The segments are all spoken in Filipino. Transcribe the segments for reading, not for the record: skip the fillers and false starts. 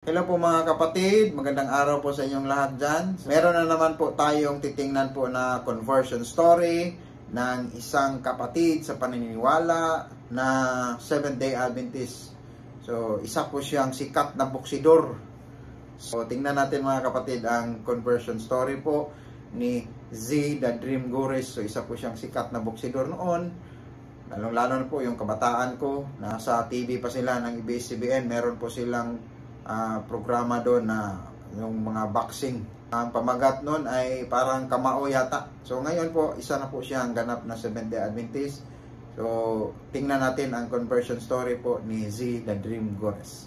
Hello po mga kapatid, magandang araw po sa inyong lahat dyan. Meron na naman po tayong titingnan po na conversion story ng isang kapatid sa paniniwala na Seventh-day Adventist. So, isa po siyang sikat na boksidor. So, tingnan natin mga kapatid ang conversion story po ni Z the Dream Gores. So, isa po siyang sikat na boksidor noon. Lalong-lalo na po yung kabataan ko. Nasa TV pa sila ng ABS-CBN. Meron po silang programa doon na yung mga boxing. Ang pamagat noon ay parang kamao yata. So ngayon po, isa na po siyang ganap na Seventh-day Adventist. So tingnan natin ang conversion story po ni Z the Dream Gores.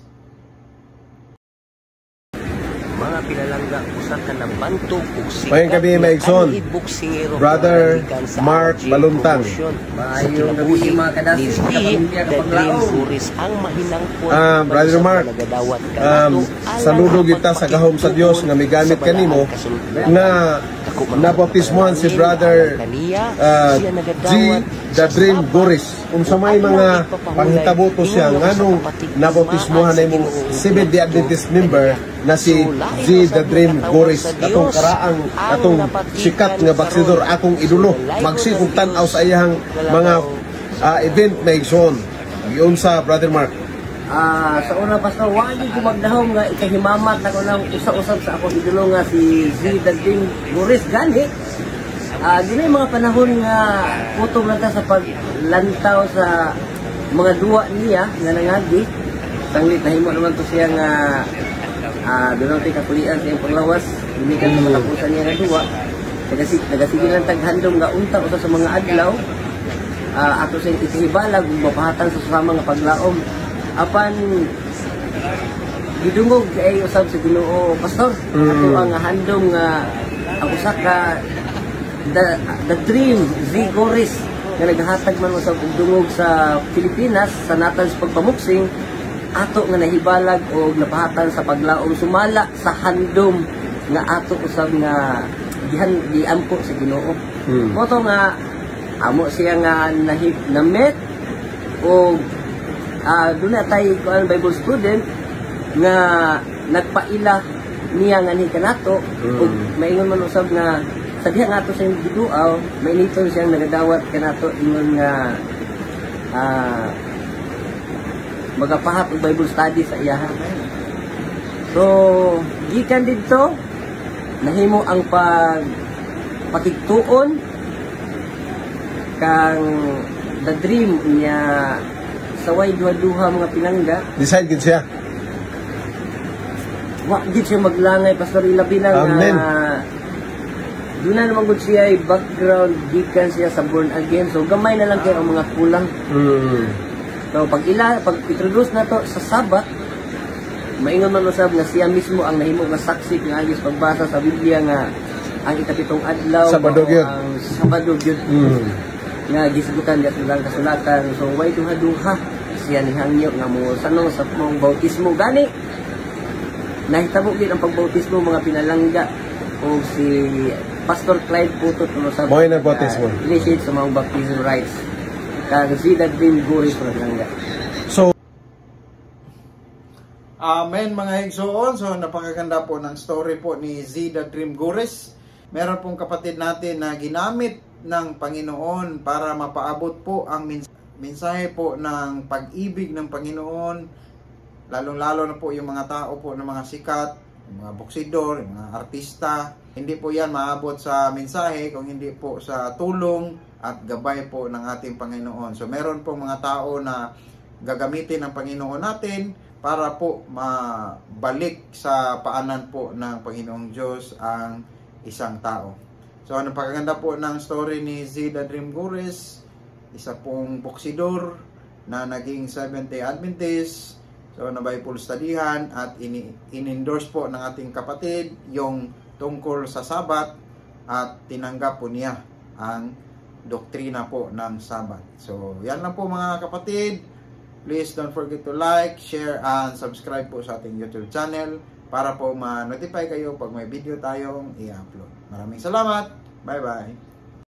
Mga pinalangga usa ka na bantog ug sikat. Mayong gabi Maigson, Brother Mark Baluntang. Maayong gabi mga kadasi kapamilya kapaglaom. Ang mahinangpon. Brother Mark, saludo kita sa gahom sa Dios nga migamit kanimo nga nabautismohan si Brother Z the Dream Gores. Unsa may mga panghitabo to siya nganong nabautismohan na imong Seventh-day Adventist member na si Z the Dream Gores, katong karaang katong sikat nga baksidor, akong idolo. Magsikog tan-aw sa iyang mga event na igsoon. Giyon sa Brother Mark. Sa una pastor, wali ko magdahom nga ikahimamat na ko nang usa-usab sa akong idolo nga si Z the Dream Gores gani. Dili mga panahon nga putong lang ta sa paglantaw sa mga duwa niya nga nangagi. Tanglit nahimo naman to siya nga doon tayo kapulian sa iyong panglawas. Hindi ka naman tapusan niya nga duwa. Nagasige lang taghandom nga unta usa sa mga adlaw. Ato sa itihibalag ug mapahatang sa susama nga paglaom. Apan gidungog kay usab sa Ginoo pastor. Ato ang handom nga ang usa ka the Dream Z Gores nga naghatag man usab og dungog sa Pilipinas sa natal sa pagpamuksing. Ato nga nahibalag o napahatan sa paglaom sumala sa handom nga ato usab nga giampo sa Ginoo. Moto nga amo siya nga na-met o doon na tayo Bible student nga nagpaila niya nga ni kanato ug maingon man usab nga sa diha nga ato sa giduaw mainiton siyang nagadawat kanato ingon nga magapahat og Bible study sa iyahan. So, gikan didto nahimo ang pagpatigtuon kang the dream niya sa way duha-duha mga pinangga. Decide gid siya. Wa gid siya maglangay pastor ilabi lang doon na naman gud siya ay background gikan siya sa born again. So gamay na lang kay ang mga kulang. So pag introduce na to sa Sabat, maingon man usab nga siya mismo ang nahimo nga saksi nga agis pagbasa sa Biblia nga ang ikapitong adlaw Sabado gyud. Ang Sabado gyud. Nga gisgutan diya sa kasulatan. So way duha-duha siya ni hangyo nga mo sanong sa mong bautismo gani. Nahitabo gid ang pagbautismo mga pinalangga o si Pastor Clyde Putot sa Moy na bautismo. Initiate sa mga baptism rites. Kag Z the Dream Gores pinalangga. So Amen mga higsoon. So napakaganda po ng story po ni Z the Dream Gores. Meron pong kapatid natin na ginamit ng Panginoon para mapaabot po ang mensahe po ng pag-ibig ng Panginoon. Lalong-lalo na po yung mga tao po ng mga sikat, yung mga boksidor, yung mga artista. Hindi po yan maabot sa mensahe kung hindi po sa tulong at gabay po ng ating Panginoon. So meron po mga tao na gagamitin ng Panginoon natin para po mabalik sa paanan po ng Panginoong Diyos ang isang tao. So napakaganda po ng story ni Z the Dream Gores, isa pong boksidor na naging Seventh-day Adventist. So na Bible studyhan at in-endorse po ng ating kapatid yung tungkol sa Sabat at tinanggap po niya ang doktrina po ng Sabat. So yan lang po mga kapatid. Please don't forget to like, share, and subscribe po sa ating YouTube channel para po ma-notify kayo pag may video tayong i-upload. Maraming salamat. Bye-bye.